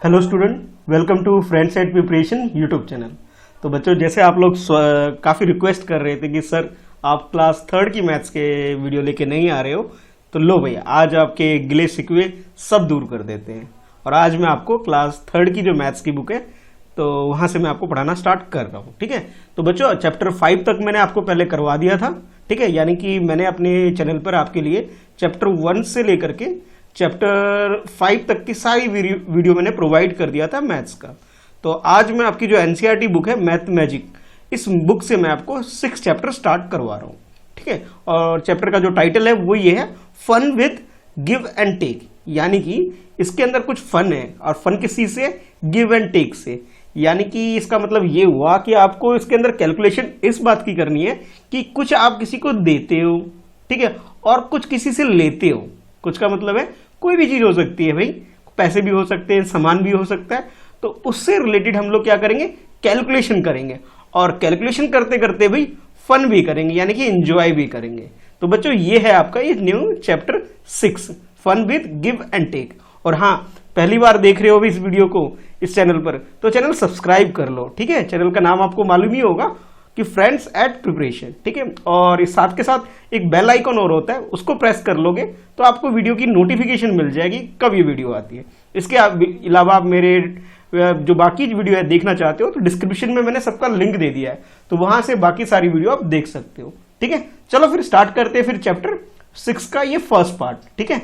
Hello student, welcome to friends at preparation YouTube channel. तो बच्चों, जैसे आप लोग काफ़ी रिक्वेस्ट कर रहे थे कि सर आप क्लास थर्ड की मैथ्स के वीडियो लेके नहीं आ रहे हो, तो लो भैया आज आपके गिले शिकवे सब दूर कर देते हैं। और आज मैं आपको क्लास थर्ड की जो मैथ्स की बुक है तो वहाँ से मैं आपको पढ़ाना स्टार्ट कर रहा हूँ। ठीक है, तो बच्चों चैप्टर 5 तक मैंने आपको पहले करवा दिया था। ठीक है, यानी कि मैंने अपने चैनल पर आपके लिए चैप्टर 1 से लेकर के चैप्टर 5 तक की सारी वीडियो मैंने प्रोवाइड कर दिया था मैथ्स का। तो आज मैं आपकी जो एनसीईआरटी बुक है मैथ मैजिक, इस बुक से मैं आपको 6 चैप्टर स्टार्ट करवा रहा हूँ। ठीक है, और चैप्टर का जो टाइटल है वो ये है, fun with give and take. यानी कि इसके अंदर कुछ फन है, और फन किस चीज से? गिव एंड टेक से। यानी कि इसका मतलब ये हुआ कि आपको इसके अंदर कैलकुलेशन इस बात की करनी है कि कुछ आप किसी को देते हो, ठीक है, और कुछ किसी से लेते हो। कुछ का मतलब है कोई भी चीज हो सकती है भाई, पैसे भी हो सकते हैं, सामान भी हो सकता है। तो उससे रिलेटेड हम लोग क्या करेंगे? कैलकुलेशन करेंगे, और कैलकुलेशन करते करते भाई फन भी करेंगे, यानी कि एंजॉय भी करेंगे। तो बच्चों ये है आपका ये new chapter 6, fun with give and take. और हाँ, पहली बार देख रहे हो भी इस वीडियो को इस चैनल पर, तो चैनल सब्सक्राइब कर लो। ठीक है, चैनल का नाम आपको मालूम ही होगा कि फ्रेंड्स एट प्रिपरेशन। ठीक है, और इस साथ के साथ एक बेल आइकन और होता है, उसको प्रेस कर लोगे तो आपको वीडियो की नोटिफिकेशन मिल जाएगी कब ये वीडियो आती है। इसके अलावा आप मेरे जो बाकी वीडियो है देखना चाहते हो तो डिस्क्रिप्शन में मैंने सबका लिंक दे दिया है, तो वहां से बाकी सारी वीडियो आप देख सकते हो। ठीक है, चलो फिर स्टार्ट करते हैं फिर चैप्टर 6 का ये फर्स्ट पार्ट। ठीक है,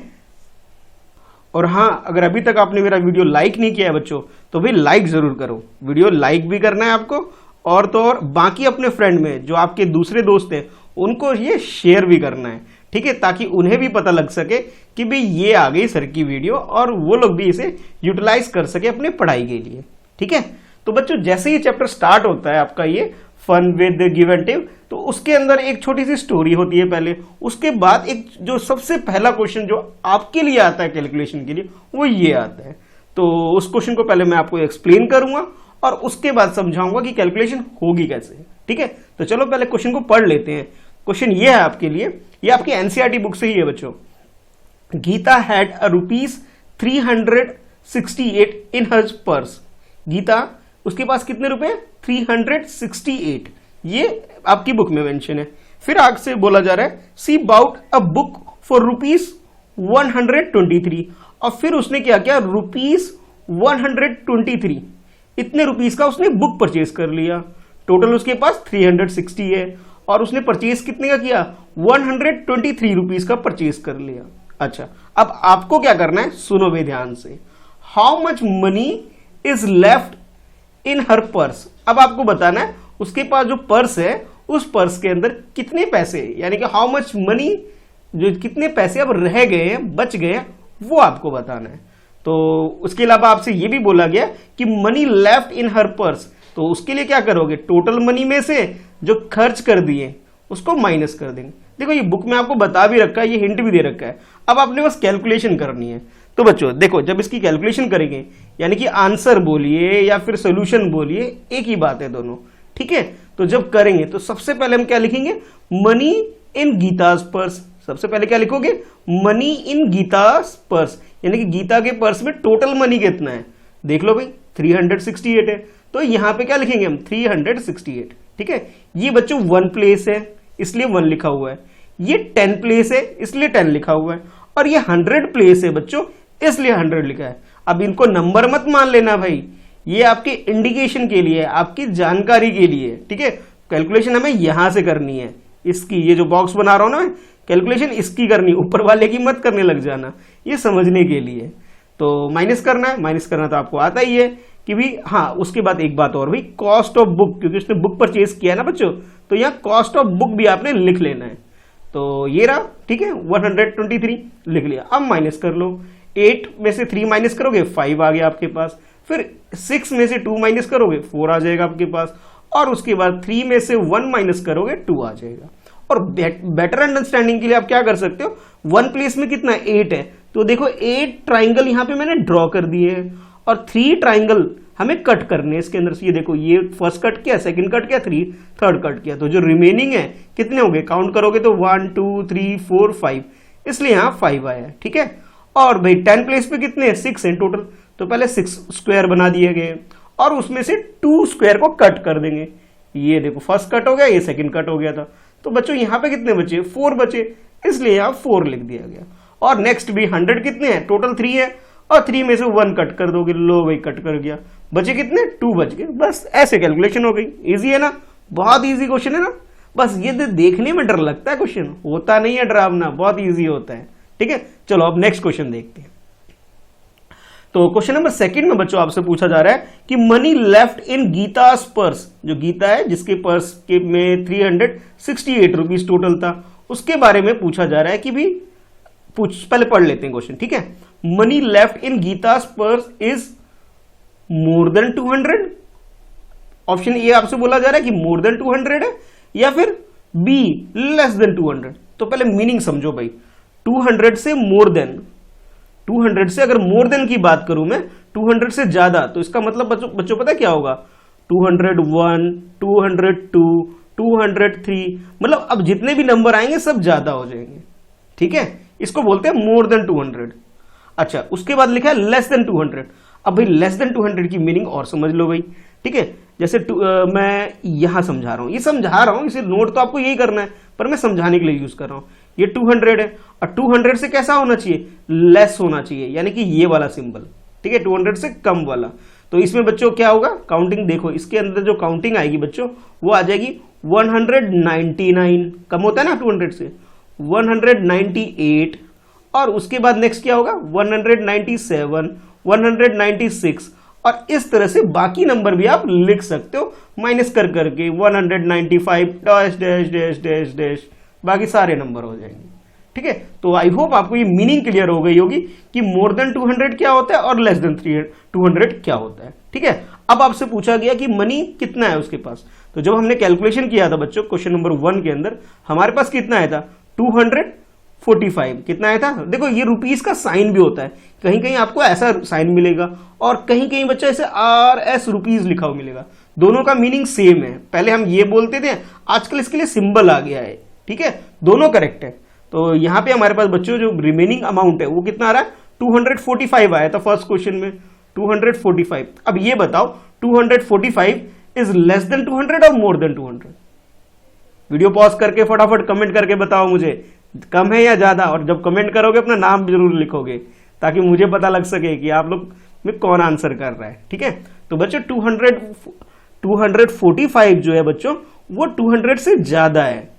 और हाँ, अगर अभी तक आपने मेरा वीडियो लाइक नहीं किया है बच्चों, तो भाई लाइक जरूर करो। वीडियो लाइक भी करना है आपको, और तो और बाकी अपने फ्रेंड में जो आपके दूसरे दोस्त हैं उनको ये शेयर भी करना है। ठीक है, ताकि उन्हें भी पता लग सके कि भाई ये आ गई सर की वीडियो, और वो लोग भी इसे यूटिलाइज कर सके अपनी पढ़ाई के लिए। ठीक है, तो बच्चों जैसे ही चैप्टर स्टार्ट होता है आपका ये fun with give and take, तो उसके अंदर एक छोटी सी स्टोरी होती है पहले। उसके बाद एक जो सबसे पहला क्वेश्चन जो आपके लिए आता है कैलकुलेशन के लिए, वो ये आता है। तो उस क्वेश्चन को पहले मैं आपको एक्सप्लेन करूंगा और उसके बाद समझाऊंगा कि कैलकुलेशन होगी कैसे। ठीक है, तो चलो पहले क्वेश्चन को पढ़ लेते हैं। क्वेश्चन ये है आपके लिए, ये आपकी एनसीईआरटी बुक से ही है बच्चों। Gita had a ₹368 in her purse. Gita, उसके पास कितने रुपए? 368। ये आपकी बुक में मेंशन है। फिर आगे से बोला जा रहा है, सी बाउट अ बुक फॉर ₹123। और फिर उसने क्या किया? ₹123, इतने रुपीस का उसने बुक परचेज कर लिया। टोटल उसके पास 360 है, और उसने परचेज कितने का किया? 123 रुपीस का परचेज कर लिया। अच्छा, अब आपको क्या करना है? सुनो भाई ध्यान से। How much money is left in her purse. अब आपको बताना है उसके पास जो पर्स है उस पर्स के अंदर कितने पैसे, यानी कि हाउ मच मनी, जो कितने पैसे अब रह गए हैं, बच गए हैं, वो आपको बताना है। तो उसके अलावा आपसे ये भी बोला गया कि मनी लेफ्ट इन हर पर्स, तो उसके लिए क्या करोगे? टोटल मनी में से जो खर्च कर दिए उसको माइनस कर देंगे। देखो ये बुक में आपको बता भी रखा है, ये हिंट भी दे रखा है। अब आपने बस कैलकुलेशन करनी है। तो बच्चों देखो, जब इसकी कैलकुलेशन करेंगे, यानी कि आंसर बोलिए या फिर सोल्यूशन बोलिए, एक ही बात है दोनों। ठीक है, तो जब करेंगे तो सबसे पहले हम क्या लिखेंगे? Money in Geeta's purse. सबसे पहले क्या लिखोगे? मनी इन गीताज पर्स, यानी कि गीता के पर्स में टोटल मनी कितना है? देख लो भाई 368 है, तो यहां पे क्या लिखेंगे हम? 368। ठीक है, ये बच्चों 1 प्लेस है इसलिए 1 लिखा हुआ है, ये 10 प्लेस है इसलिए 10 लिखा हुआ है, और ये 100 प्लेस है बच्चों इसलिए 100 लिखा है। अब इनको नंबर मत मान लेना भाई, ये आपके इंडिकेशन के लिए है, आपकी जानकारी के लिए। ठीक है, कैलकुलेशन हमें यहां से करनी है इसकी, ये जो बॉक्स बना रहा हूं ना, कैलकुलेशन इसकी करनी, ऊपर वाले की मत करने लग जाना, ये समझने के लिए। तो माइनस करना है, माइनस करना तो आपको आता ही है कि भी। हाँ, उसके बाद एक बात और भी, कॉस्ट ऑफ बुक, क्योंकि उसने बुक परचेज किया ना बच्चों, तो यहाँ कॉस्ट ऑफ बुक भी आपने लिख लेना है। तो ये रहा, ठीक है, 123 लिख लिया। अब माइनस कर लो, 8 में से 3 माइनस करोगे 5 आ गया आपके पास, फिर 6 में से 2 माइनस करोगे 4 आ जाएगा आपके पास, और उसके बाद 3 में से 1 माइनस करोगे 2 आ जाएगा। और बेटर अंडरस्टैंडिंग के लिए आप क्या कर सकते हो? 1 प्लेस में कितना? 8 है, तो देखो 8 ट्राइंगल यहां पे मैंने ड्रॉ कर दिए हैं, और 3 ट्राइंगल हमें कट करने हैं इसके अंदर से। ये देखो, ये फर्स्ट कट किया, सेकंड कट किया, थर्ड कट किया, तो जो रिमेनिंग है कितने हो गए? काउंट करोगे तो 1 2 3 4 5, इसलिए यहां 5 आया है। ठीक है, और भाई 10 प्लेस पे कितने हैं? 6 हैं टोटल, तो पहले 6 स्क्वायर बना दिए गए और उसमें से 2 स्क्वायर को कट कर देंगे। ये देखो फर्स्ट कट हो गया, ये सेकंड कट हो गया था। तो बच्चों यहाँ पे कितने बचे? 4 बचे, इसलिए यहाँ 4 लिख दिया गया। और नेक्स्ट भी 100 कितने हैं? टोटल 3 है और 3 में से 1 कट कर दोगे, लो भाई कट कर गया, बचे कितने? 2 बच गए। बस ऐसे कैलकुलेशन हो गई। इजी है ना, बहुत इजी क्वेश्चन है ना। बस ये देखने में डर लगता है, क्वेश्चन होता नहीं है डरावना, बहुत इजी होता है। ठीक है, चलो अब नेक्स्ट क्वेश्चन देखते हैं। तो क्वेश्चन नंबर 2 में बच्चों आपसे पूछा जा रहा है कि money left in Geeta's purse, जो गीता है जिसके पर्स के में 368 रुपीज टोटल था, उसके बारे में पूछा जा रहा है कि भी पहले पढ़ लेते हैं क्वेश्चन। ठीक है, money left in Geeta's purse is more than 200। Option A आपसे बोला जा रहा है कि मोर देन 200 है या फिर बी लेस देन 200। तो पहले मीनिंग समझो भाई, 200 से मोर देन, 200 से अगर मोर देन की बात करूं मैं, 200 से ज्यादा, तो इसका मतलब बच्चों पता क्या होगा? 201, 202, 203, मतलब अब जितने भी नंबर आएंगे सब ज्यादा हो जाएंगे। ठीक है, इसको बोलते हैं मोर देन 200। अच्छा, उसके बाद लिखा है लेस देन 200। अब भाई लेस देन 200 की मीनिंग और समझ लो भाई। ठीक है, जैसे मैं यहां समझा रहा हूं, ये समझा रहा हूं, इसे नोट तो आपको यही करना है, पर मैं समझाने के लिए यूज कर रहा हूं। ये 200 है और 200 से कैसा होना चाहिए? लेस होना चाहिए, यानी कि ये वाला सिंबल। ठीक है, 200 से कम वाला। तो इसमें बच्चों क्या होगा? काउंटिंग देखो, इसके अंदर जो काउंटिंग आएगी बच्चों वो आ जाएगी 199। कम होता है ना 200 से, 198। और उसके बाद नेक्स्ट क्या होगा? 197, 196। और इस तरह से बाकी नंबर भी आप लिख सकते हो माइनस कर करके, 195 dash dash dash dash dash, बाकी सारे नंबर हो जाएंगे। ठीक है, तो आई होप आपको ये मीनिंग क्लियर हो गई होगी कि मोर देन 200 क्या होता है और लेस देन 200 क्या होता है। ठीक है, अब आपसे पूछा गया कि मनी कितना है उसके पास। तो जब हमने कैलकुलेशन किया था बच्चों क्वेश्चन नंबर 1 के अंदर, हमारे पास कितना आया था? 245। कितना आया था? देखो ये रुपीस का साइन भी होता है, कहीं कहीं आपको ऐसा साइन मिलेगा और कहीं कहीं बच्चा ऐसे RS रुपीज लिखा हुआ मिलेगा। दोनों का मीनिंग सेम है। पहले हम ये बोलते थे, आजकल इसके लिए सिंबल आ गया है। ठीक है, दोनों करेक्ट है। तो यहां पे हमारे पास बच्चों जो रिमेनिंग अमाउंट है वो कितना आ रहा है? 245 आया था फर्स्ट क्वेश्चन में, 245। अब ये बताओ 245 इज लेस देन 200 और मोर देन 200? वीडियो पॉज करके फटाफट कमेंट करके बताओ मुझे, कम है या ज्यादा। और जब कमेंट करोगे अपना नाम जरूर लिखोगे ताकि मुझे पता लग सके कि आप लोग में कौन आंसर कर रहा है। ठीक है, तो बच्चों 245 जो है बच्चों वो 200 से ज्यादा है,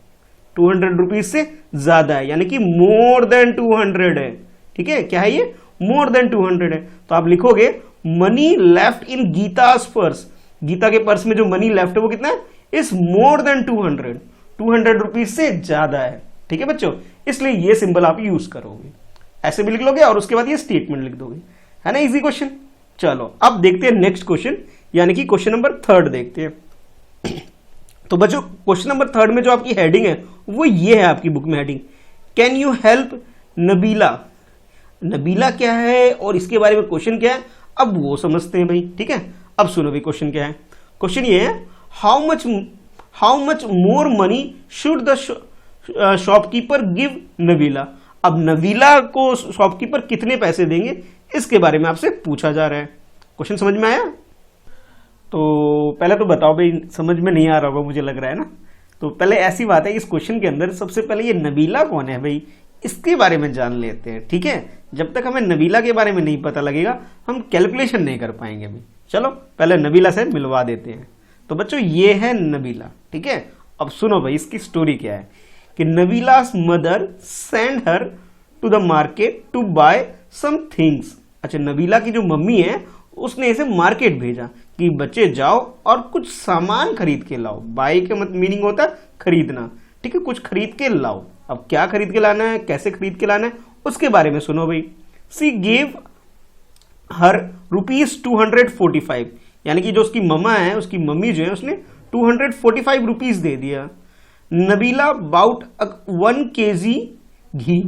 200 रुपीज से ज्यादा है, यानी कि मोर देन 200 है। ठीक है, क्या है ये? मोर देन 200 है। तो आप लिखोगे money left in Geeta's purse, Geeta के पर्स में जो मनी लेफ्ट है वो कितना है? इज मोर देन 200, 200 रुपीज से ज्यादा है। ठीक है बच्चों, इसलिए ये सिंबल आप यूज करोगे, ऐसे भी लिख लोगे और उसके बाद ये स्टेटमेंट लिख दोगे। है ना, इजी क्वेश्चन। चलो अब देखते हैं नेक्स्ट क्वेश्चन, यानी कि क्वेश्चन नंबर 3 देखते हैं। तो बच्चों क्वेश्चन नंबर 3 में जो आपकी हेडिंग है वो ये है आपकी बुक में heading, can you help Nabila. Nabila क्या है और इसके बारे में क्वेश्चन क्या है, अब वो समझते हैं भाई। ठीक है, अब सुनो भाई क्वेश्चन क्या है। क्वेश्चन ये है, how much more money should the shopkeeper give Nabila. अब नबीला को शॉपकीपर कितने पैसे देंगे, इसके बारे में आपसे पूछा जा रहा है। क्वेश्चन समझ में आया? तो पहले तो बताओ भाई, समझ में नहीं आ रहा होगा मुझे लग रहा है ना। तो पहले ऐसी बात है, इस क्वेश्चन के अंदर सबसे पहले ये नबीला कौन है भाई, इसके बारे में जान लेते हैं। ठीक है, जब तक हमें नबीला के बारे में नहीं पता लगेगा हम कैलकुलेशन नहीं कर पाएंगे भाई। चलो पहले नबीला से मिलवा देते हैं। तो बच्चों ये है नबीला। ठीक है, अब सुनो भाई इसकी स्टोरी क्या है कि Nabila's mother send her to the market to buy some things. अच्छा, नबीला की जो मम्मी है उसने इसे मार्केट भेजा कि बच्चे जाओ और कुछ सामान खरीद के लाओ। बाय के मीनिंग होता है खरीदना। ठीक है, कुछ खरीद के लाओ। अब क्या खरीद के लाना है, कैसे खरीद के लाना है, उसके बारे में सुनो भाई। सी गेव हर ₹245, यानी कि जो उसकी मम्मा है, उसकी मम्मी जो है, उसने 245 रुपीज दे दिया। नबीला बाउट 1 kg घी।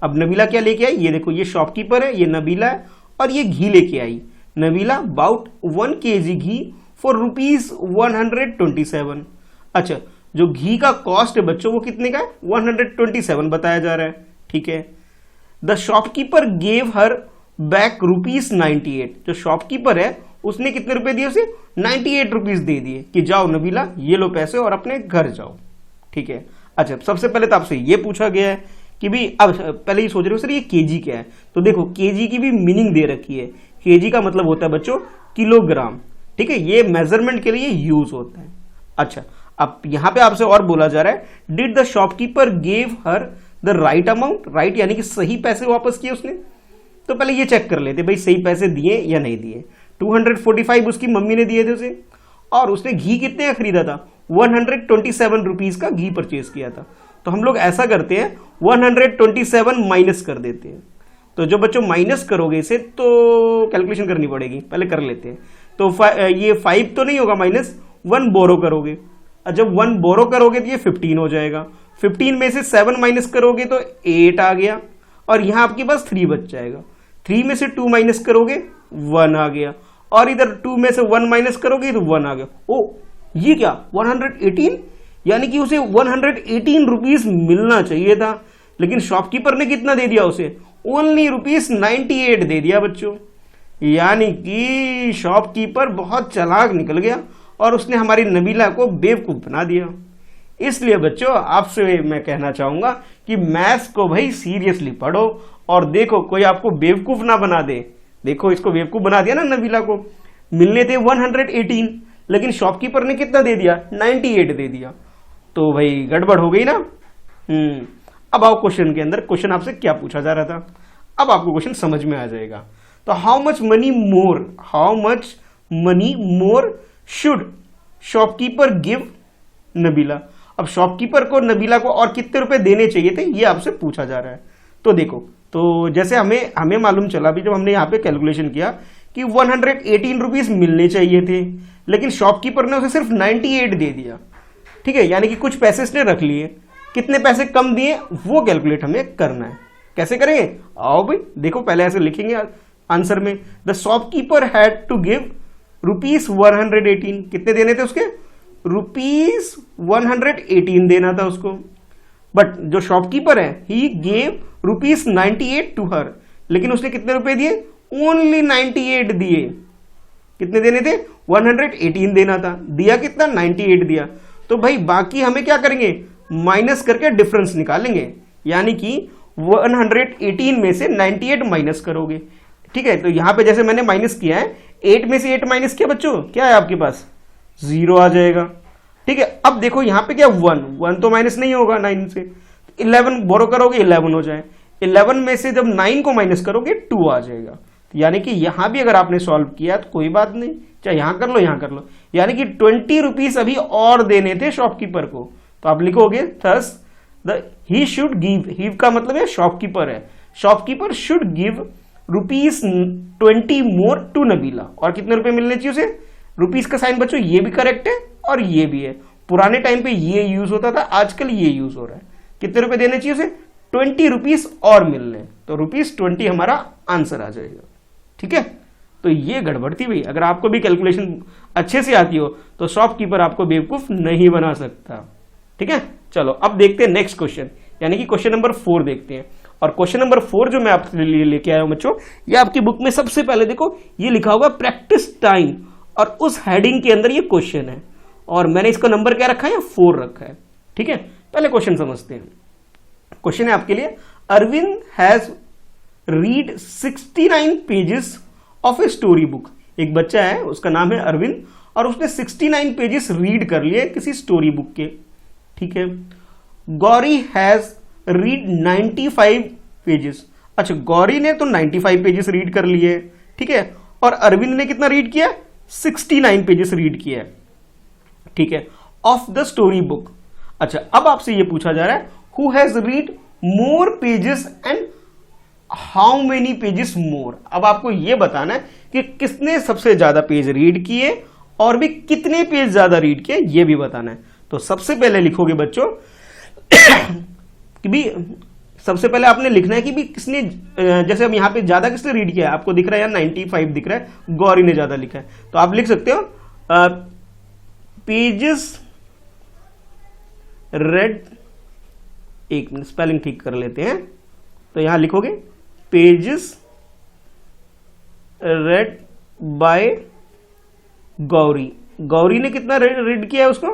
अब नबीला क्या लेके आई, ये देखो, ये शॉपकीपर है, ये नबीला है और ये घी लेके आई। Nabila bought 1 kg ghee for ₹127। अच्छा, जो घी का कॉस्ट है बच्चों वो कितने का है, 127 बताया जा रहा है। ठीक है, the shopkeeper gave her back ₹98। जो शॉपकीपर है उसने कितने रुपए दिए उसे? 98 रुपीज दे दिए कि जाओ नबीला ये लो पैसे और अपने घर जाओ। ठीक है। अच्छा, सबसे पहले तो आपसे ये पूछा गया है कि भाई, अब पहले ही सोच रहे हो सर ये केजी क्या है, तो देखो केजी की भी मीनिंग दे रखी है। केजी का मतलब होता है बच्चों किलोग्राम। ठीक है, ये मेजरमेंट के लिए यूज होता है। अच्छा, अब यहां पे आपसे और बोला जा रहा है, did the shopkeeper gave her the right amount, right यानी कि सही पैसे वापस किए उसने। तो पहले ये चेक कर लेते भाई सही पैसे दिए या नहीं दिए। 245 उसकी मम्मी ने दिए थे उसे, और उसने घी कितने का खरीदा था? 127 रुपीज का घी परचेज किया था। तो हम लोग ऐसा करते हैं 127 माइनस कर देते हैं। तो जो बच्चों माइनस करोगे इसे तो कैलकुलेशन करनी पड़ेगी, पहले कर लेते हैं। तो ये 5 तो नहीं होगा माइनस, 1 बोरो करोगे, और जब 1 बोरो करोगे तो ये 15 हो जाएगा। 15 में से 7 माइनस करोगे तो 8 आ गया, और यहां आपके पास 3 बच जाएगा। 3 में से 2 माइनस करोगे 1 आ गया, और इधर 2 में से 1 माइनस करोगे तो 1 आ गया। ओ ये क्या 118, यानी कि उसे 118 रुपीज मिलना चाहिए था, लेकिन शॉपकीपर ने कितना दे दिया उसे? ओनली ₹98 दे दिया बच्चों। यानी कि शॉपकीपर बहुत चालाक निकल गया और उसने हमारी नबीला को बेवकूफ बना दिया। इसलिए बच्चों आपसे मैं कहना चाहूंगा कि मैथ्स को भाई सीरियसली पढ़ो, और देखो कोई आपको बेवकूफ ना बना दे। देखो इसको बेवकूफ बना दिया ना, नबीला को मिलने थे 118, लेकिन शॉपकीपर ने कितना दे दिया? 98 दे दिया। तो भाई गड़बड़ हो गई ना। अब आओ क्वेश्चन के अंदर, क्वेश्चन आपसे क्या पूछा जा रहा था, अब आपको क्वेश्चन समझ में आ जाएगा। तो how much money more should shopkeeper give Nabila. अब शॉपकीपर को नबीला को और कितने रुपए देने चाहिए थे ये आपसे पूछा जा रहा है। तो देखो, तो जैसे हमें मालूम चला भी जब हमने यहाँ पे कैलकुलेशन किया कि 118 रुपीज मिलने चाहिए थे, लेकिन शॉपकीपर ने उसे सिर्फ 98 दे दिया। ठीक है, यानी कि कुछ पैसे इसने रख लिए, कितने पैसे कम दिए वो कैलकुलेट हमें करना है। कैसे करेंगे? आओ भाई देखो, पहले ऐसे लिखेंगे आंसर में, the shopkeeper had to give ₹118। कितने देने थे उसके? ₹118 देना था उसको। बट जो शॉपकीपर है ही गेव ₹98 टू हर, लेकिन उसने कितने रुपए दिए? ओनली 98 दिए। कितने देने थे? 118 देना था, दिया कितना? 98 दिया। तो भाई बाकी हमें क्या करेंगे? माइनस करके डिफरेंस निकालेंगे, यानी कि 118 में से 98 माइनस करोगे। ठीक है, तो यहां पे जैसे मैंने माइनस किया है, 8 में से 8 माइनस किया बच्चों, क्या है आपके पास? 0 आ जाएगा। ठीक है, अब देखो यहां पे क्या 1 तो माइनस नहीं होगा 9 से, 11 बोरो करोगे 11 हो जाए। 11 में से जब 9 को माइनस करोगे 2 आ जाएगा। यानी कि यहां भी अगर आपने सॉल्व किया तो कोई बात नहीं, चाहे यहां कर लो यहां कर लो, यानी कि 20 रुपीज अभी और देने थे शॉपकीपर को। तो आप लिखोगे thus he should give, he का मतलब है शॉपकीपर है, shopkeeper should give ₹20 more to Nabila. और कितने रुपए मिलने चाहिए उसे? रुपीस का साइन बच्चों ये भी करेक्ट है और ये भी है। पुराने टाइम पे ये यूज होता था, आजकल ये यूज हो रहा है। कितने रुपए देने चाहिए उसे? 20 रुपीस और मिलने, तो ₹20 हमारा आंसर आ जाएगा। ठीक है, तो ये गड़बड़ थी भाई। अगर आपको भी कैलकुलेशन अच्छे से आती हो तो शॉपकीपर आपको बेवकूफ नहीं बना सकता। ठीक है, चलो अब देखते हैं नेक्स्ट क्वेश्चन, यानी कि क्वेश्चन नंबर 4 देखते हैं। और क्वेश्चन नंबर 4 जो मैं आपके लिए लेके आया हूं बच्चों, ये आपकी बुक में सबसे पहले देखो ये लिखा होगा प्रैक्टिस टाइम, और उस हेडिंग के अंदर ये क्वेश्चन है, और मैंने इसका नंबर क्या रखा है? 4 रखा है। ठीक है, पहले क्वेश्चन समझते हैं। क्वेश्चन है आपके लिए, Arvind has read 69 pages of a story book. एक बच्चा है उसका नाम है अरविंद, और उसने 69 पेजेस रीड कर लिए किसी स्टोरी बुक के। ठीक है, गौरी हैज रीड 95 पेजेस। अच्छा, गौरी ने तो 95 पेजेस रीड कर लिए। ठीक है, और अरविंद ने कितना रीड किया? 69 पेजेस रीड किया। ठीक है, ऑफ द स्टोरी बुक। अच्छा, अब आपसे यह पूछा जा रहा है who has read more pages and how many pages more. अब आपको यह बताना है कि किसने सबसे ज्यादा पेज रीड किए और भी कितने पेज ज्यादा रीड किए, यह भी बताना है। तो सबसे पहले लिखोगे बच्चों कि भी सबसे पहले आपने लिखना है कि भी किसने, जैसे अब यहां पे ज्यादा किसने रीड किया है, आपको दिख रहा है यार 95 दिख रहा है, गौरी ने ज्यादा लिखा है। तो आप लिख सकते हो पेजेस रेड, एक मिनट स्पेलिंग ठीक कर लेते हैं। तो यहां लिखोगे pages read by Gauri, Gauri ने कितना रीड किया है उसको,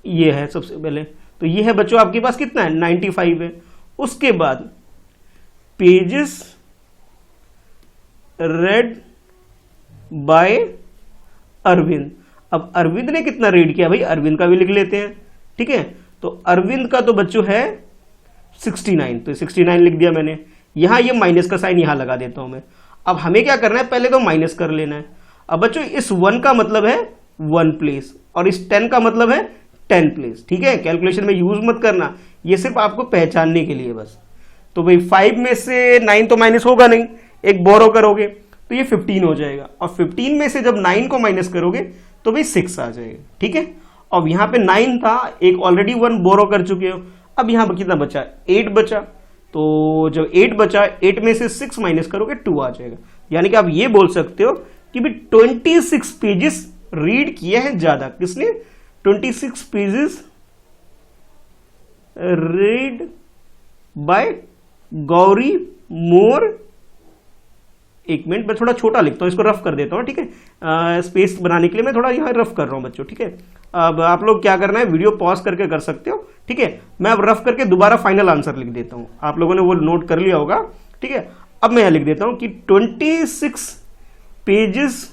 ये है सबसे पहले। तो ये है बच्चों आपके पास कितना है 95 है। उसके बाद पेजेस रेड बाय अरविंद, अब अरविंद ने कितना रीड किया भाई, अरविंद का भी लिख लेते हैं, ठीक है। तो अरविंद का तो बच्चों है 69, तो 69 लिख दिया मैंने। यहां ये माइनस का साइन यहां लगा देता हूं मैं। अब हमें क्या करना है, पहले तो माइनस कर लेना है। अब बच्चों इस 1 का मतलब है 1 प्लेस और इस 10 का मतलब है 10 प्लेस, ठीक है। कैलकुलेशन में यूज मत करना, ये सिर्फ आपको पहचानने के लिए बस। तो भाई 5 में से 9 तो माइनस होगा नहीं, एक बोरो करोगे तो ये 15 हो जाएगा, और 15 में से जब 9 को माइनस करोगे तो भाई 6 आ जाएगा, ठीक है। अब यहाँ पे 9 था, एक ऑलरेडी 1 बोरो कर चुके हो। अब यहाँ पर कितना बचा, 8 बचा। तो जब 8 बचा, 8 में से 6 माइनस करोगे 2 आ जाएगा। यानी कि आप ये बोल सकते हो कि भाई 26 पेजेस रीड किए हैं ज्यादा, किसने, 26 पेजेस रीड बाय गौरी मोर। एक मिनट मैं थोड़ा छोटा लिखता हूं, इसको रफ कर देता हूं, ठीक है। स्पेस बनाने के लिए मैं थोड़ा यहां रफ कर रहा हूं बच्चों, ठीक है। अब आप लोग क्या करना है, वीडियो पॉज करके कर सकते हो, ठीक है। मैं अब रफ करके दोबारा फाइनल आंसर लिख देता हूं, आप लोगों ने वो नोट कर लिया होगा, ठीक है। अब मैं यहां लिख देता हूं कि 26 pages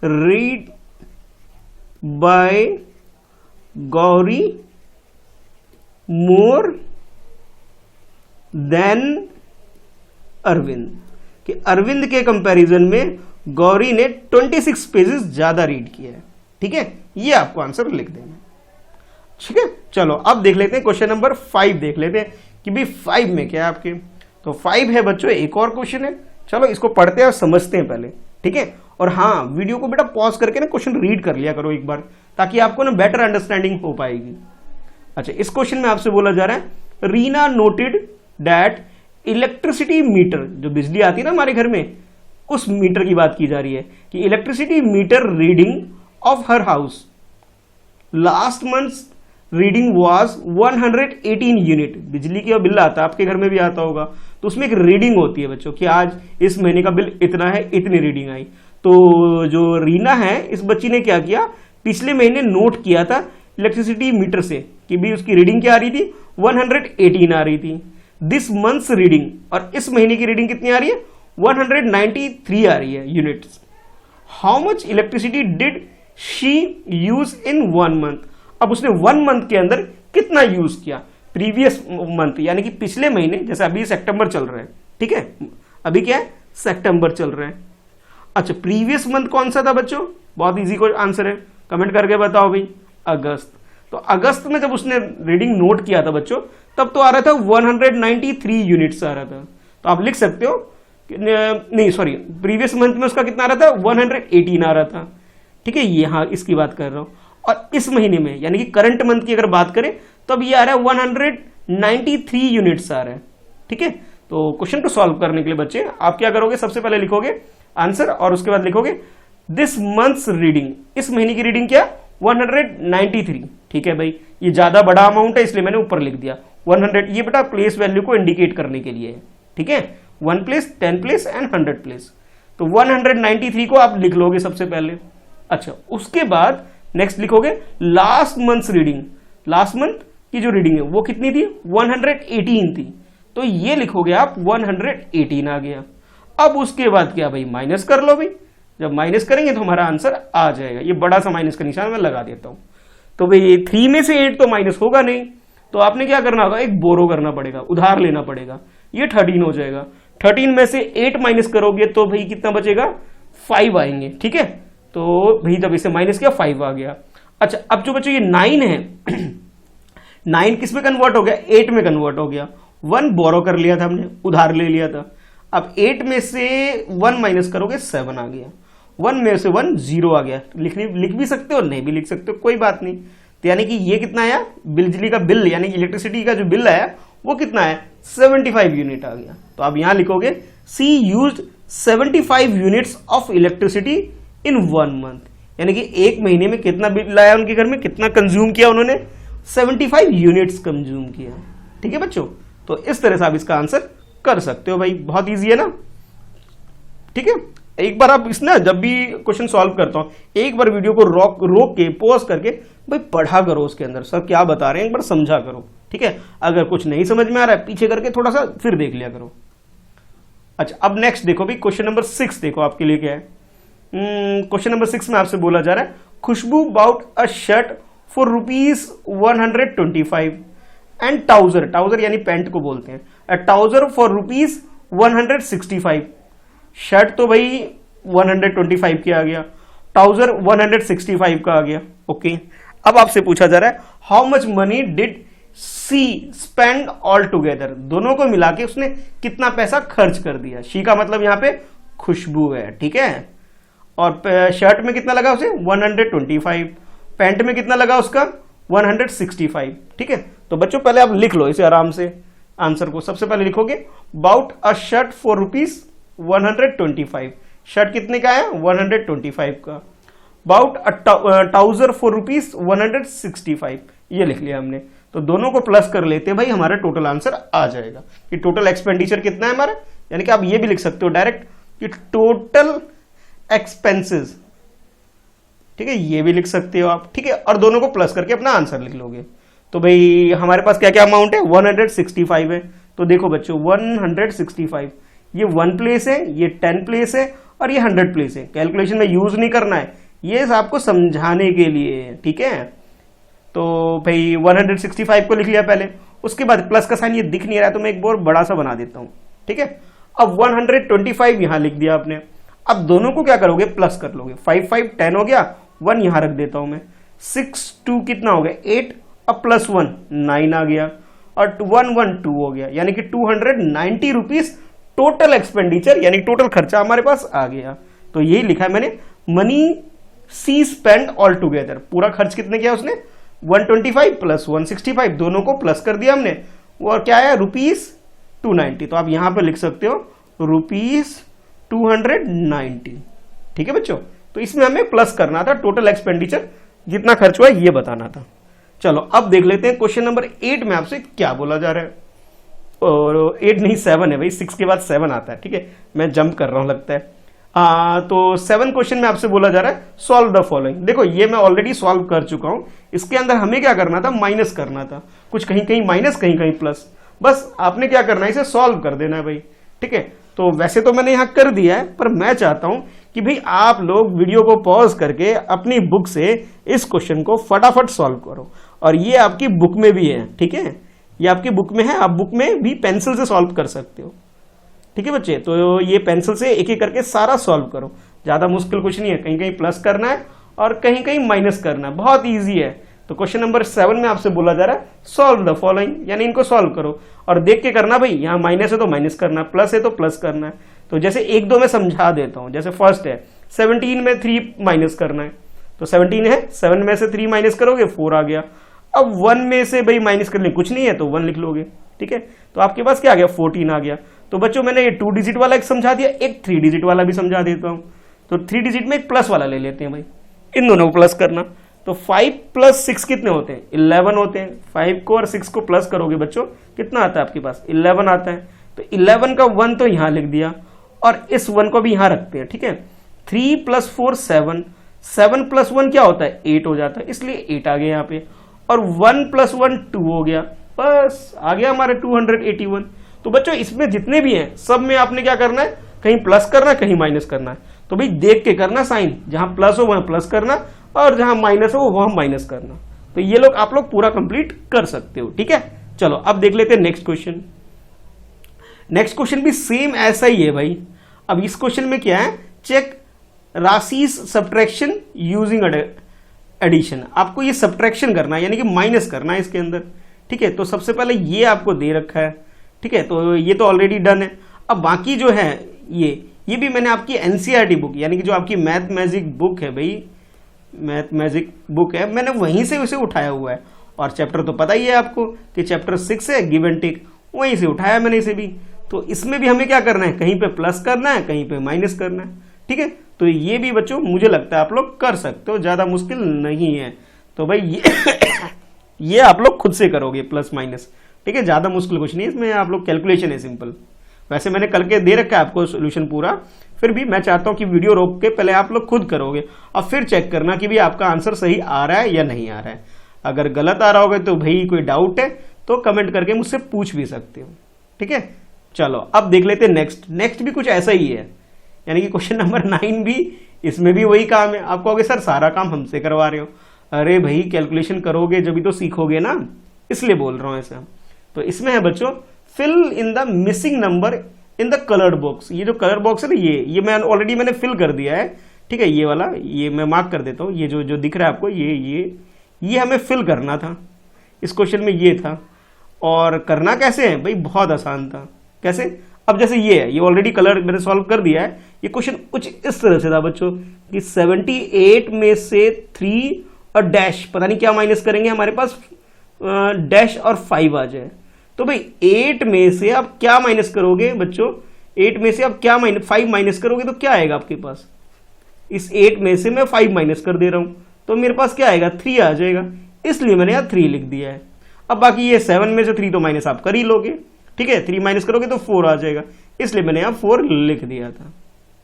read by Gauri more than Arvind, कि अरविंद के कंपैरिजन में गौरी ने 26 पेजेस ज्यादा रीड किया है, ठीक है। ये आपको आंसर लिख देना, ठीक है। चलो अब देख लेते हैं क्वेश्चन नंबर 5 देख लेते हैं कि भाई 5 में क्या है आपके। तो 5 है बच्चों, एक और क्वेश्चन है, चलो इसको पढ़ते हैं और समझते हैं पहले, ठीक है। और हाँ, वीडियो को बेटा पॉज करके ना क्वेश्चन रीड कर लिया करो एक बार, ताकि आपको ना बेटर अंडरस्टैंडिंग हो पाएगी। अच्छा, इस क्वेश्चन में आपसे बोला जा रहा है, Reena noted that electricity metre, जो बिजली आती है ना हमारे घर में, उस मीटर की बात की जा रही है कि electricity meter reading of her house last month reading was 118 unit. बिजली का बिल आता है, आपके घर में भी आता होगा, तो उसमें एक रीडिंग होती है बच्चों कि आज इस महीने का बिल इतना है, इतनी रीडिंग आई। तो जो रीना है, इस बच्ची ने क्या किया, पिछले महीने नोट किया था इलेक्ट्रिसिटी मीटर से कि भी उसकी रीडिंग क्या आ रही थी, 118 आ रही थी। दिस मंथ्स रीडिंग, और इस महीने की रीडिंग कितनी आ रही है, 193 आ रही है units. How much electricity did she use in 1 month. अब उसने 1 मंथ के अंदर कितना यूज किया, प्रीवियस मंथ यानी कि पिछले महीने, जैसे अभी सितंबर चल रहा है, ठीक है, अभी क्या है, सितंबर चल रहा है। अच्छा, प्रीवियस मंथ कौन सा था बच्चों, बहुत इजी को आंसर है, कमेंट करके बताओ भाई, अगस्त। तो अगस्त में जब उसने रीडिंग नोट किया था बच्चों, तब तो आ रहा था 193 यूनिट्स आ रहा था। तो आप लिख सकते हो, नहीं सॉरी, प्रीवियस मंथ में उसका कितना आ रहा था, 118 आ रहा था, ठीक है। यहां इसकी बात कर रहा हूं। और इस महीने में यानी कि करंट मंथ की अगर बात करें, तो अब ये आ रहा है 193 यूनिट्स आ रहा है, ठीक है। तो क्वेश्चन को सॉल्व करने के लिए बच्चे आप क्या करोगे, सबसे पहले लिखोगे आंसर और उसके बाद लिखोगे दिस मंथ्स रीडिंग, इस महीने की रीडिंग क्या, 193, ठीक है भाई। ये ज्यादा बड़ा अमाउंट है इसलिए मैंने ऊपर लिख दिया 100, ये बेटा प्लेस वैल्यू को इंडिकेट करने के लिए है, ठीक है। 1 प्लेस, 10 प्लेस एंड 100 प्लेस। तो 193 को आप लिख लोगे सबसे पहले। अच्छा, उसके बाद नेक्स्ट लिखोगे last months reading, last month की जो रीडिंग है वो कितनी थी, 118 थी, तो ये लिखोगे आप 118 आ गया। अब उसके बाद क्या भाई, माइनस कर लो भाई, जब माइनस करेंगे तो हमारा आंसर आ जाएगा। ये बड़ा सा माइनस का निशान मैं लगा देता हूं। तो भाई 3 में से 8 तो माइनस होगा नहीं, तो आपने क्या करना होगा, एक बोरो करना पड़ेगा, उधार लेना पड़ेगा, ये 13 हो जाएगा। 13 में से 8 माइनस करोगे तो भाई कितना बचेगा, 5 आएंगे, ठीक है। तो भाई जब इसे माइनस किया 5 आ गया। अच्छा, अब जो बच्चों ये 9 है 9 किस में कन्वर्ट हो गया, 8 में कन्वर्ट हो गया। 1 बोरो कर लिया था हमने, उधार ले लिया था। अब 8 में से 1 माइनस करोगे 7 आ गया। 1 में से 1 0 आ गया। लिख भी सकते हो, नहीं भी लिख सकते हो, कोई बात नहीं। तो यानी कि ये कितना आया, बिजली का बिल यानी कि इलेक्ट्रिसिटी का जो बिल आया वो कितना है, 75 यूनिट आ गया। तो आप यहां लिखोगे C used 75 units of electricity in 1 month, यानी कि एक महीने में कितना बिल आया उनके घर में, कितना कंज्यूम किया उन्होंने, 75 यूनिट्स कंज्यूम किया, ठीक है बच्चों। तो इस तरह से आप इसका आंसर कर सकते हो भाई, बहुत ईजी है ना। ठीक है। एक बार आप इस ना जब भी क्वेश्चन सॉल्व करता हूं, एक बार वीडियो को रोक के पॉज करके भाई पढ़ा करो, उसके अंदर सर क्या बता रहे हैं एक बार समझा करो, ठीक है। अगर कुछ नहीं समझ में आ रहा है पीछे करके थोड़ा सा फिर देख लिया करो। अच्छा, अब नेक्स्ट देखो भी क्वेश्चन नंबर 6 देखो आपके लिए क्या है। क्वेश्चन नंबर 6 में आपसे बोला जा रहा है Khushboo bought a shirt for ₹125 and trouser यानी पैंट को बोलते हैं, अ टाउजर फॉर ₹165। शर्ट तो भाई 125 की आ गया, ट्राउजर 165 का आ गया। ओके, अब आपसे पूछा जा रहा है how much money did she spend all together, दोनों को मिला के उसने कितना पैसा खर्च कर दिया। शी का मतलब यहां पे खुशबू है, ठीक है। और शर्ट में कितना लगा उसे 125, पैंट में कितना लगा उसका 165, ठीक है। तो बच्चों पहले आप लिख लो इसे आराम से, आंसर को सबसे पहले लिखोगे bought a shirt for ₹125, shirt कितने का है 125 का, बाउट अ ट्राउजर फॉर ₹165, ये लिख लिया हमने। तो दोनों को प्लस कर लेते भाई हमारा टोटल आंसर आ जाएगा कि टोटल एक्सपेंडिचर कितना है हमारा, यानी कि आप ये भी लिख सकते हो डायरेक्ट कि टोटल एक्सपेंसेस, ठीक है, ये भी लिख सकते हो आप, ठीक है। और दोनों को प्लस करके अपना आंसर लिख लोगे। तो भाई हमारे पास क्या क्या अमाउंट है 165 है। तो देखो बच्चों 165, ये 1 प्लेस है, ये 10 प्लेस है और ये 100 प्लेस है। कैलकुलेशन में यूज नहीं करना है, ये आपको समझाने के लिए, ठीक है। तो भाई 165 को लिख लिया पहले, उसके बाद प्लस का साइन ये दिख नहीं रहा है तो मैं एक और बड़ा सा बना देता हूं, ठीक है। अब 125 यहां लिख दिया आपने। अब दोनों को क्या करोगे प्लस कर लोगे, 5 5 10 हो गया, 1 यहां रख देता हूं मैं, 6 2 कितना हो गया 8, अब प्लस 1 9 आ गया और 1 1 2 हो गया, यानी कि ₹290 टोटल एक्सपेंडिचर यानी टोटल खर्चा हमारे पास आ गया। तो यही लिखा है मैंने, मनी सी स्पेंड ऑल टुगेदर, पूरा खर्च कितने किया उसने 125 प्लस 165, दोनों को प्लस कर दिया हमने, और क्या है ₹290। तो आप यहां पे लिख सकते हो ₹290, ठीक है बच्चों। तो इसमें हमें प्लस करना था, टोटल एक्सपेंडिचर जितना खर्च हुआ ये बताना था। चलो अब देख लेते हैं क्वेश्चन नंबर 8 में आपसे क्या बोला जा रहा है। और 8 नहीं 7 है भाई, 6 के बाद 7 आता है, ठीक है, मैं जंप कर रहा हूं लगता है। तो 7 क्वेश्चन में आपसे बोला जा रहा है सॉल्व द फॉलोइंग। देखो ये मैं ऑलरेडी सॉल्व कर चुका हूं, इसके अंदर हमें क्या करना था माइनस करना था, कुछ कहीं कहीं माइनस कहीं कहीं प्लस, बस आपने क्या करना है इसे सॉल्व कर देना है भाई, ठीक है। तो वैसे तो मैंने यहां कर दिया है, पर मैं चाहता हूं कि भाई आप लोग वीडियो को पॉज करके अपनी बुक से इस क्वेश्चन को फटाफट सॉल्व करो। और ये आपकी बुक में भी है, ठीक है, ये आपकी बुक में है, आप बुक में भी पेंसिल से सॉल्व कर सकते हो, ठीक है बच्चे। तो ये पेंसिल से एक एक करके सारा सॉल्व करो, ज्यादा मुश्किल कुछ नहीं है, कहीं कहीं प्लस करना है और कहीं कहीं माइनस करना है, बहुत ईजी है। तो क्वेश्चन नंबर 7 में आपसे बोला जा रहा है सॉल्व द फॉलोइंग, यानी इनको सॉल्व करो और देख के करना भाई, यहाँ माइनस है तो माइनस करना है, प्लस है तो प्लस करना है। तो जैसे 1 2 में समझा देता हूं, जैसे फर्स्ट है 17 में 3 माइनस करना है, तो 17 है 7 में से 3 माइनस करोगे 4 आ गया। अब 1 में से भाई माइनस करने कुछ नहीं है तो 1 लिख लोगे, ठीक है। तो आपके पास क्या आ गया 14 आ गया। तो बच्चों मैंने ये 2 डिजिट वाला एक समझा दिया, एक 3 डिजिट वाला भी समझा देता हूं। तो 3 डिजिट में एक प्लस वाला ले लेते हैं भाई, इन दोनों को प्लस करना। तो 5 प्लस 6 कितने होते हैं 11 होते हैं। 5 को और 6 को प्लस करोगे बच्चों कितना आता है आपके पास 11 आता है। तो 11 का 1 तो यहां लिख दिया और इस 1 को भी यहां रखते हैं, ठीक है। 3 प्लस 4 7, 7 प्लस 1 क्या होता है 8 हो जाता है, इसलिए 8 आ गया यहाँ पे। और 1 प्लस 1 2 हो गया, बस आ गया हमारे 281। तो बच्चों इसमें जितने भी हैं सब में आपने क्या करना है, कहीं प्लस करना है कहीं माइनस करना है। तो भाई देख के करना साइन, जहां प्लस हो वहां प्लस करना और जहां माइनस हो वहां माइनस करना। तो ये लोग आप लोग पूरा कंप्लीट कर सकते हो, ठीक है। चलो अब देख लेते हैं नेक्स्ट क्वेश्चन। नेक्स्ट क्वेश्चन भी सेम ऐसा ही है भाई। अब इस क्वेश्चन में क्या है, चेक राशिस सब्ट्रैक्शन यूजिंग एडिशन। आपको ये सब्ट्रैक्शन करना है यानी कि माइनस करना है इसके अंदर, ठीक है। तो सबसे पहले ये आपको दे रखा है, ठीक है, तो ये तो ऑलरेडी डन है। अब बाकी जो है ये भी मैंने आपकी एनसीईआरटी बुक यानी कि जो आपकी मैथ मैजिक बुक है भाई, मैथ मैजिक बुक है, मैंने वहीं से उसे उठाया हुआ है। और चैप्टर तो पता ही है आपको कि चैप्टर 6 है गिव एंड टेक, वहीं से उठाया मैंने इसे भी। तो इसमें भी हमें क्या करना है, कहीं पे प्लस करना है कहीं पे माइनस करना है, ठीक है। तो ये भी बच्चों मुझे लगता है आप लोग कर सकते हो, ज्यादा मुश्किल नहीं है। तो भाई ये आप लोग खुद से करोगे प्लस माइनस, ठीक है, ज्यादा मुश्किल कुछ नहीं है इसमें, आप लोग कैलकुलेशन है सिंपल। वैसे मैंने कल के दे रखा है आपको सोल्यूशन पूरा, फिर भी मैं चाहता हूं कि वीडियो रोक के पहले आप लोग खुद करोगे और फिर चेक करना कि भाई आपका आंसर सही आ रहा है या नहीं आ रहा है। अगर गलत आ रहा होगा तो भाई कोई डाउट है तो कमेंट करके मुझसे पूछ भी सकते हो, ठीक है। चलो अब देख लेते हैं नेक्स्ट भी कुछ ऐसा ही है, यानी कि क्वेश्चन नंबर 9 भी, इसमें भी वही काम है। आप कहोगे सर सारा काम हमसे करवा रहे हो, अरे भाई कैलकुलेशन करोगे जब भी तो सीखोगे ना, इसलिए बोल रहा हूं ऐसा। तो इसमें है बच्चों, fill in the missing number in the coloured box. ये जो कलर बॉक्स है ना, ये मैं ऑलरेडी मैंने फिल कर दिया है, ठीक है। ये वाला ये मैं मार्क कर देता हूं, ये जो दिख रहा है आपको, ये हमें फिल करना था। इस क्वेश्चन में ये था, और करना कैसे है भाई, बहुत आसान था। कैसे, अब जैसे ये है, ये ऑलरेडी कलर मैंने सॉल्व कर दिया है। ये क्वेश्चन कुछ इस तरह से था बच्चों कि 78 में से 3 और डैश, पता नहीं क्या माइनस करेंगे, हमारे पास डैश और 5 आ जाए। तो भाई 8 में से आप क्या माइनस करोगे बच्चों, 8 में से आप क्या 5 माइनस करोगे तो क्या आएगा आपके पास। इस 8 में से मैं 5 माइनस कर दे रहा हूं तो मेरे पास क्या आएगा, 3 आ जाएगा, इसलिए मैंने यहाँ 3 लिख दिया है। अब बाकी ये 7 में से 3 तो माइनस आप कर ही लोगे, ठीक है। 3 माइनस करोगे तो 4 आ जाएगा, इसलिए मैंने यहाँ 4 लिख दिया था,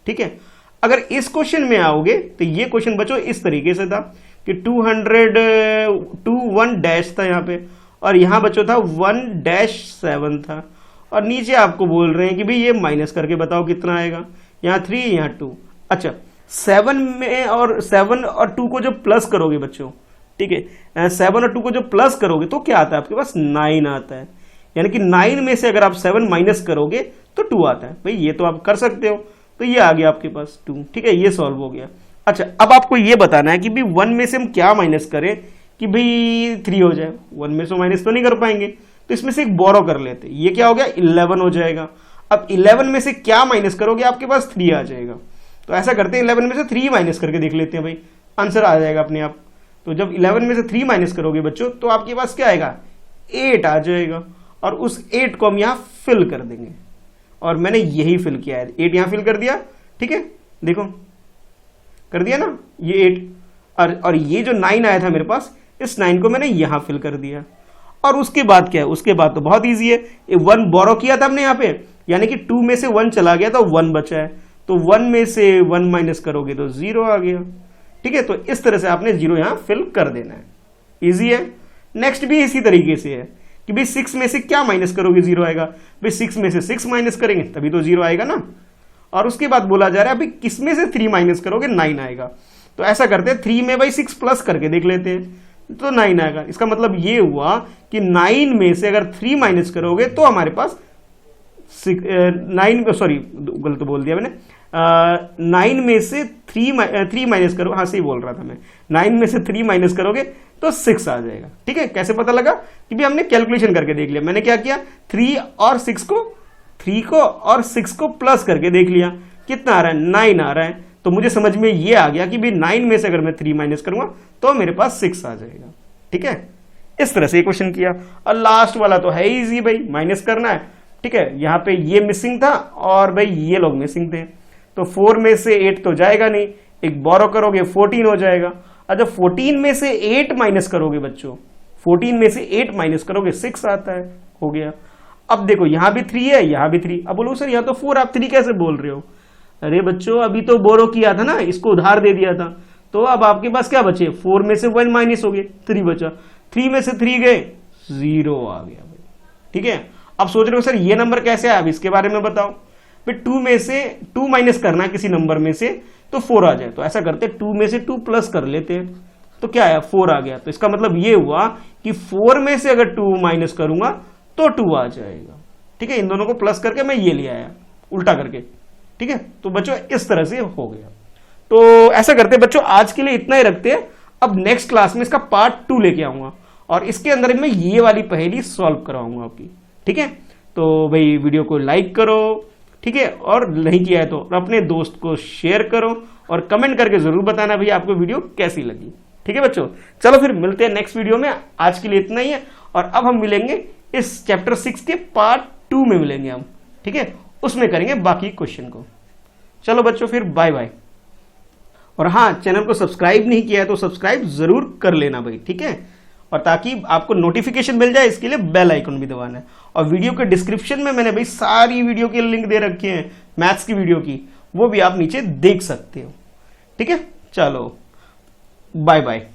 ठीक है। अगर इस क्वेश्चन में आओगे तो ये क्वेश्चन बच्चों इस तरीके से था कि 201 डैश था यहाँ पे, और यहाँ बच्चों था 1-7 था, और नीचे आपको बोल रहे हैं कि भाई ये माइनस करके बताओ कितना आएगा। यहाँ 3, यहाँ 2। अच्छा, 7 में और 7 और 2 को जो प्लस करोगे बच्चों, ठीक है, 7 और 2 को जो प्लस करोगे तो क्या आता है आपके पास, 9 आता है। यानी कि 9 में से अगर आप 7 माइनस करोगे तो 2 आता है। भाई ये तो आप कर सकते हो, तो ये आ गया आपके पास 2, ठीक है, ये सॉल्व हो गया। अच्छा, अब आपको ये बताना है कि भाई 1 में से हम क्या माइनस करें कि भाई 3 हो जाए। 1 में से माइनस तो नहीं कर पाएंगे, तो इसमें से एक बोरो कर लेते, ये क्या हो गया, 11 हो जाएगा। अब 11 में से क्या माइनस करोगे, आपके पास 3 आ जाएगा। तो ऐसा करते हैं, 11 में से 3 माइनस करके देख लेते हैं, भाई आंसर आ जाएगा अपने आप। तो जब 11 में से 3 माइनस करोगे बच्चों तो आपके पास क्या आएगा, 8 आ जाएगा, और उस 8 को हम यहां फिल कर देंगे, और मैंने यही फिल किया है, 8 यहां फिल कर दिया, ठीक है, देखो कर दिया ना ये 8, और ये जो 9 आया था मेरे पास, इस 9 को मैंने यहां फिल कर दिया। और उसके बाद क्या है, उसके बाद तो बहुत इजी है, 1 बोरो किया था हमने यहाँ पे, यानी कि 2 में से 1 चला गया तो 1 बचा है, तो 1 में से 1 माइनस करोगे तो 0 आ गया, ठीक है। तो इस तरह से आपने 0 यहां फिल कर देना है, इजी है। नेक्स्ट भी इसी तरीके से है कि भाई 6 में से क्या माइनस करोगे, 0 आएगा। भाई 6 में से 6 माइनस करेंगे तभी तो 0 आएगा ना। और उसके बाद बोला जा रहा है भाई किस में से 3 माइनस करोगे, 9 आएगा। तो ऐसा करते हैं, 3 में भाई 6 प्लस करके देख लेते हैं तो 9 आएगा। इसका मतलब ये हुआ कि 9 में से अगर 3 माइनस करोगे तो हमारे पास 9, सॉरी गलत बोल दिया मैंने, 9 में से 3 माइनस करो, हाँ सही बोल रहा था मैं, 9 में से 3 माइनस करोगे तो 6 आ जाएगा, ठीक है। कैसे पता लगा कि भी हमने कैलकुलेशन करके देख लिया। मैंने क्या किया, 3 और 6 को प्लस करके देख लिया, कितना आ रहा है, 9 आ रहा है। तो मुझे समझ में ये आ गया कि भी 9 में से अगर मैं 3 माइनस करूंगा तो मेरे पास 6 आ जाएगा, ठीक है। इस तरह से क्वेश्चन किया। और लास्ट वाला तो है इजी, भाई माइनस करना है, ठीक है। यहां पे ये मिसिंग था और भाई ये लोग मिसिंग थे, तो 4 में से 8 तो जाएगा नहीं, एक बोरो करोगे 14 हो जाएगा। और जब 14 में से 8 माइनस करोगे बच्चों, 14 में से 8 माइनस करोगे 6 आता है, हो गया। अब देखो यहां भी 3 है, यहां भी 3। अब बोलो सर यहां तो 4, आप 3 कैसे बोल रहे हो। अरे बच्चों अभी तो बोरो किया था ना, इसको उधार दे दिया था, तो अब आपके पास क्या बचे, 4 में से 1 माइनस हो गए, 3 बचा, 3 में से 3 गए, 0 आ गया भाई, ठीक है। अब सोच रहे हो सर ये नंबर कैसे आया, अब इसके बारे में बताओ। फिर 2 में से 2 माइनस करना है किसी नंबर में से तो 4 आ जाए, तो ऐसा करते 2 में से 2 प्लस कर लेते हैं, तो क्या आया, 4 आ गया। तो इसका मतलब ये हुआ कि 4 में से अगर 2 माइनस करूंगा तो 2 आ जाएगा, ठीक है। इन दोनों को प्लस करके मैं ये ले आया उल्टा करके, ठीक है। तो बच्चों इस तरह से हो गया। तो ऐसा करते बच्चों आज के लिए इतना ही रखते हैं। अब नेक्स्ट क्लास में इसका पार्ट 2 लेके आऊंगा और इसके अंदर मैं ये वाली पहेली सॉल्व कराऊंगा आपकी, ठीक है। तो भाई वीडियो को लाइक करो, ठीक है, और नहीं किया है तो अपने दोस्त को शेयर करो और कमेंट करके जरूर बताना भाई आपको वीडियो कैसी लगी, ठीक है बच्चों। चलो फिर मिलते हैं नेक्स्ट वीडियो में, आज के लिए इतना ही है। और अब हम मिलेंगे इस चैप्टर 6 के पार्ट 2 में मिलेंगे हम, ठीक है, उसमें करेंगे बाकी क्वेश्चन को। चलो बच्चों फिर बाय बाय। और हाँ, चैनल को सब्सक्राइब नहीं किया है तो सब्सक्राइब जरूर कर लेना भाई, ठीक है। और ताकि आपको नोटिफिकेशन मिल जाए इसके लिए बेल आइकन भी दबाना है। और वीडियो के डिस्क्रिप्शन में मैंने भाई सारी वीडियो के लिंक दे रखे हैं मैथ्स की वीडियो की, वो भी आप नीचे देख सकते हो। ठीक है, चलो बाय बाय।